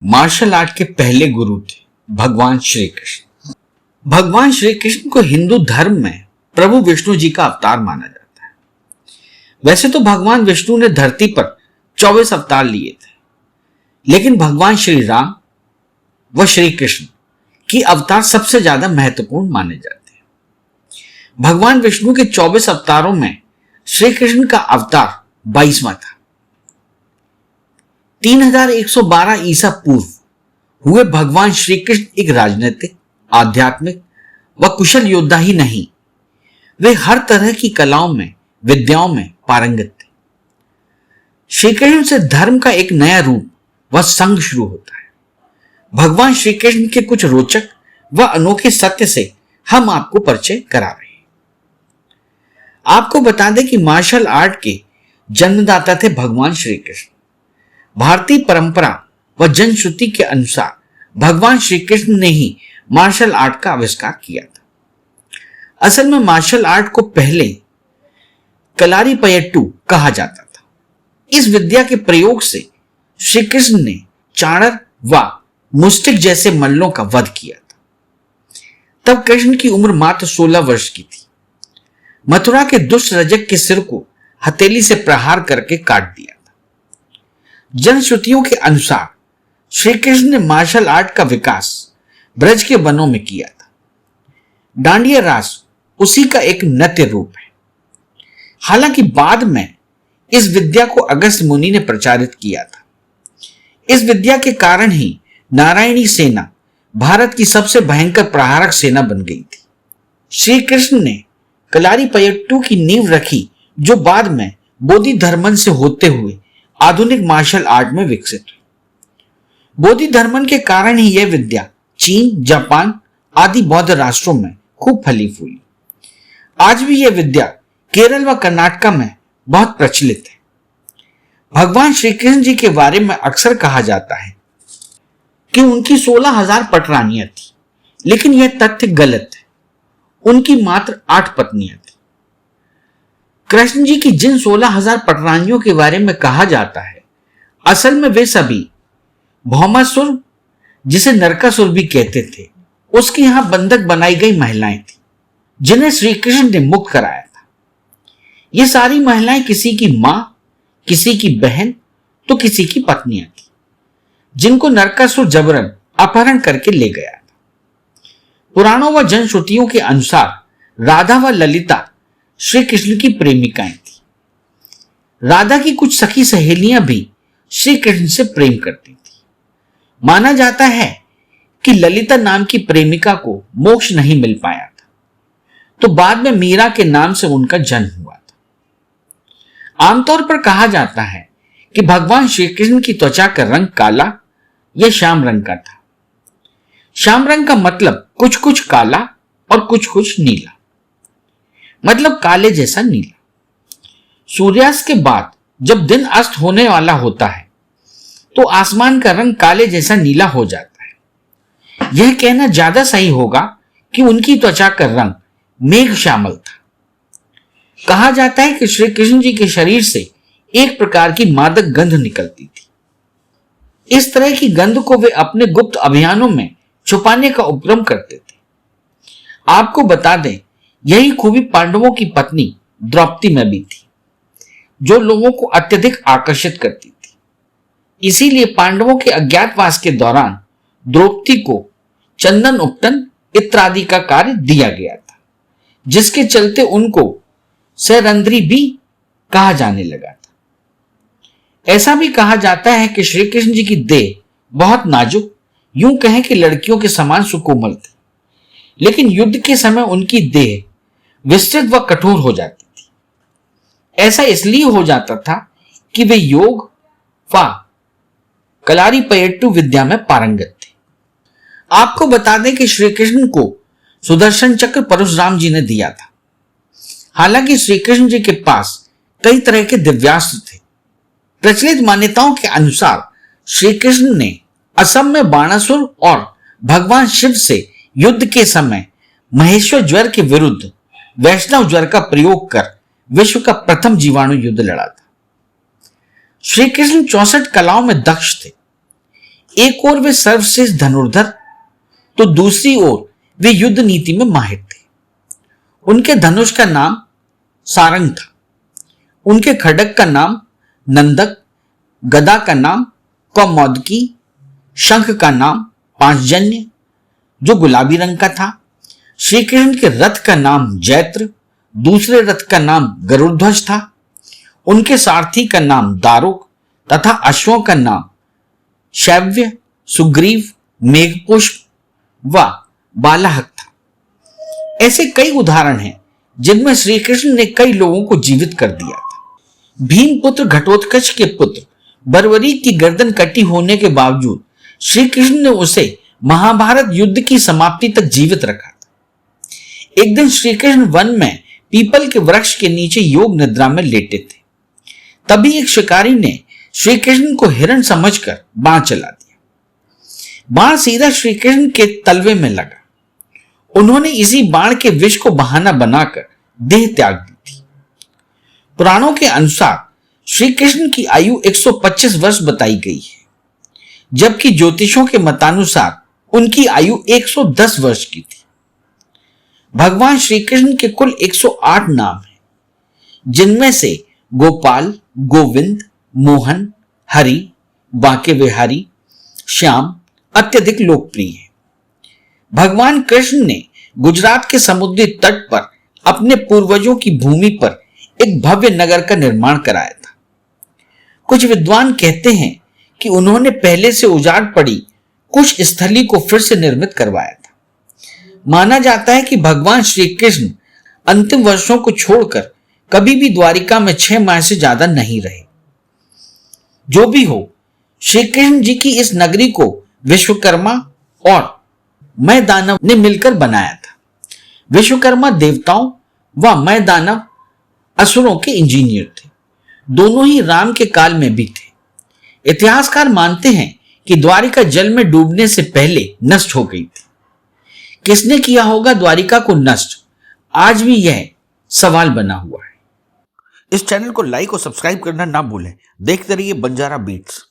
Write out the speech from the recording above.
Martial art के पहले गुरु थे भगवान श्री कृष्ण। भगवान श्री कृष्ण को हिंदू धर्म में प्रभु विष्णु जी का अवतार माना जाता है। वैसे तो भगवान विष्णु ने धरती पर 24 अवतार लिए थे, लेकिन भगवान श्री राम व श्री कृष्ण की अवतार सबसे ज्यादा महत्वपूर्ण माने जाते हैं। भगवान विष्णु के 24 अवतारों में श्री कृष्ण का अवतार 22वां था। 3112 ईसा पूर्व हुए भगवान श्री कृष्ण एक राजनीतिक, आध्यात्मिक व कुशल योद्धा ही नहीं, वे हर तरह की कलाओं में, विद्याओं में पारंगत थे। श्री कृष्ण से धर्म का एक नया रूप व संघ शुरू होता है। भगवान श्री कृष्ण के कुछ रोचक व अनोखे सत्य से हम आपको परिचय करा रहे हैं। आपको बता दें कि मार्शल आर्ट के जन्मदाता थे भगवान श्री कृष्ण। भारतीय परंपरा व जनश्रुति के अनुसार भगवान श्री कृष्ण ने ही मार्शल आर्ट का आविष्कार किया था। असल में मार्शल आर्ट को पहले कलारीपयट्टू कहा जाता था। इस विद्या के प्रयोग से श्री कृष्ण ने चाणर व मुस्टिक जैसे मल्लों का वध किया था। तब कृष्ण की उम्र मात्र 16 वर्ष की थी। मथुरा के दुष्ट रजक के सिर को हथेली से प्रहार करके काट दिया था। जनश्रुतियों के अनुसार श्री कृष्ण ने मार्शल आर्ट का विकास ब्रज के वनों में किया था। डांडिया रास उसी का एक नृत्य रूप है। हालांकि बाद में इस विद्या को अगस्त्य मुनि ने प्रचारित किया था। इस विद्या के कारण ही नारायणी सेना भारत की सबसे भयंकर प्रहारक सेना बन गई थी। श्री कृष्ण ने कलारीपयट्टू की नींव रखी, जो बाद में बोधि धर्मन से होते हुए आधुनिक मार्शल आर्ट में विकसित हुई। बोधि धर्मन के कारण ही यह विद्या चीन, जापान आदि बौद्ध राष्ट्रों में खूब फली फूली। आज भी यह विद्या केरल व कर्नाटक में बहुत प्रचलित है। भगवान श्री कृष्ण जी के बारे में अक्सर कहा जाता है कि उनकी 16,000 पटरानियां थी, लेकिन यह तथ्य गलत है। उनकी मात्र 8 पत्नियां थी। कृष्ण जी की जिन 16,000 पटरानियों के बारे में कहा जाता है, असल में वे सभी भौमासुर, जिसे नरकासुर भी कहते थे, उसके यहां बंधक बनाई गई महिलाएं थी, जिन्हें श्री कृष्ण ने मुक्त कराया था। ये सारी महिलाएं किसी की मां, किसी की बहन तो किसी की पत्नियां थी, जिनको नरकासुर जबरन अपहरण करके ले गया था। पुराणों व जनश्रुतियों के अनुसार राधा व ललिता श्री कृष्ण की प्रेमिकाएं थी। राधा की कुछ सखी सहेलियां भी श्री कृष्ण से प्रेम करती थी। माना जाता है कि ललिता नाम की प्रेमिका को मोक्ष नहीं मिल पाया था, तो बाद में मीरा के नाम से उनका जन्म हुआ था। आमतौर पर कहा जाता है कि भगवान श्री कृष्ण की त्वचा का रंग काला या श्याम रंग का था। श्याम रंग का मतलब कुछ कुछ काला और कुछ कुछ नीला, मतलब काले जैसा नीला। सूर्यास्त के बाद जब दिन अस्त होने वाला होता है, तो आसमान का रंग काले जैसा नीला हो जाता है। यह कहना ज्यादा सही होगा कि उनकी त्वचा का रंग मेघ श्यामल था। कहा जाता है कि श्री कृष्ण जी के शरीर से एक प्रकार की मादक गंध निकलती थी। इस तरह की गंध को वे अपने गुप्त अभियानों में छुपाने का उपक्रम करते थे। आपको बता दें, यही खूबी पांडवों की पत्नी द्रौपदी में भी थी, जो लोगों को अत्यधिक आकर्षित करती थी। इसीलिए पांडवों के अज्ञातवास के दौरान द्रौपदी को चंदन उपटन इत्यादि का कार्य दिया गया था, जिसके चलते उनको सैरंध्री भी कहा जाने लगा था। ऐसा भी कहा जाता है कि श्री कृष्ण जी की देह बहुत नाजुक, यूं कहें कि लड़कियों के समान सुकोमल थी, लेकिन युद्ध के समय उनकी देह विस्तृत व कठोर हो जाती थी। ऐसा इसलिए हो जाता था कि वे योग व कलारीपयट्टू विद्या में पारंगत थे। आपको बता दें कि श्री कृष्ण को सुदर्शन चक्र परशुराम जी ने दिया था। हालांकि श्री कृष्ण जी के पास कई तरह के दिव्यास्त्र थे। प्रचलित मान्यताओं के अनुसार श्री कृष्ण ने असम में बाणासुर और भगवान शिव से युद्ध के समय महेश्वर ज्वर के विरुद्ध वैष्णव ज्वर का प्रयोग कर विश्व का प्रथम जीवाणु युद्ध लड़ा था। श्री कृष्ण 64 कलाओं में दक्ष थे। एक ओर वे सर्वश्रेष्ठ धनुर्धर तो दूसरी ओर वे युद्ध नीति में माहिर थे। उनके धनुष का नाम सारंग था, उनके खड्ग का नाम नंदक, गदा का नाम कौमोदकी, शंख का नाम पांचजन्य जो गुलाबी रंग का था। श्री कृष्ण के रथ का नाम जैत्र, दूसरे रथ का नाम गरुड़ध्वज था। उनके सारथी का नाम दारुक तथा अश्वों का नाम शैव्य, सुग्रीव, मेघपुष्प व बालाहक था। ऐसे कई उदाहरण हैं जिनमें श्री कृष्ण ने कई लोगों को जीवित कर दिया था। भीमपुत्र घटोत्कच के पुत्र बर्बरी की गर्दन कटी होने के बावजूद श्री कृष्ण ने उसे महाभारत युद्ध की समाप्ति तक जीवित रखा था। एक दिन श्री कृष्ण वन में पीपल के वृक्ष के नीचे योग निद्रा में लेटे थे। तभी एक शिकारी ने श्री कृष्ण को हिरण समझकर बाण चला दिया। बाण सीधा श्री कृष्ण के तलवे में लगा। उन्होंने इसी बाण के विष को बहाना बनाकर देह त्याग दी थी। पुराणों के अनुसार श्री कृष्ण की आयु 125 वर्ष बताई गई है, जबकि ज्योतिषों के मतानुसार उनकी आयु 110 वर्ष की थी। भगवान श्री कृष्ण के कुल 108 नाम हैं, जिनमें से गोपाल, गोविंद, मोहन, हरि, बांके बिहारी, श्याम अत्यधिक लोकप्रिय है। भगवान कृष्ण ने गुजरात के समुद्री तट पर अपने पूर्वजों की भूमि पर एक भव्य नगर का निर्माण कराया था। कुछ विद्वान कहते हैं कि उन्होंने पहले से उजाड़ पड़ी कुश स्थली को फिर से निर्मित करवाया था। माना जाता है कि भगवान श्री कृष्ण अंतिम वर्षों को छोड़कर कभी भी द्वारिका में 6 माह से ज्यादा नहीं रहे। जो भी हो, श्री कृष्ण जी की इस नगरी को विश्वकर्मा और मैं दानव ने मिलकर बनाया था। विश्वकर्मा देवताओं व मैं दानव असुरों के इंजीनियर थे। दोनों ही राम के काल में भी थे। इतिहासकार मानते हैं कि द्वारिका जल में डूबने से पहले नष्ट हो गई थी। किसने किया होगा द्वारिका को नष्ट, आज भी यह सवाल बना हुआ है। इस चैनल को लाइक और सब्सक्राइब करना ना भूलें। देखते रहिए बंजारा बीट्स।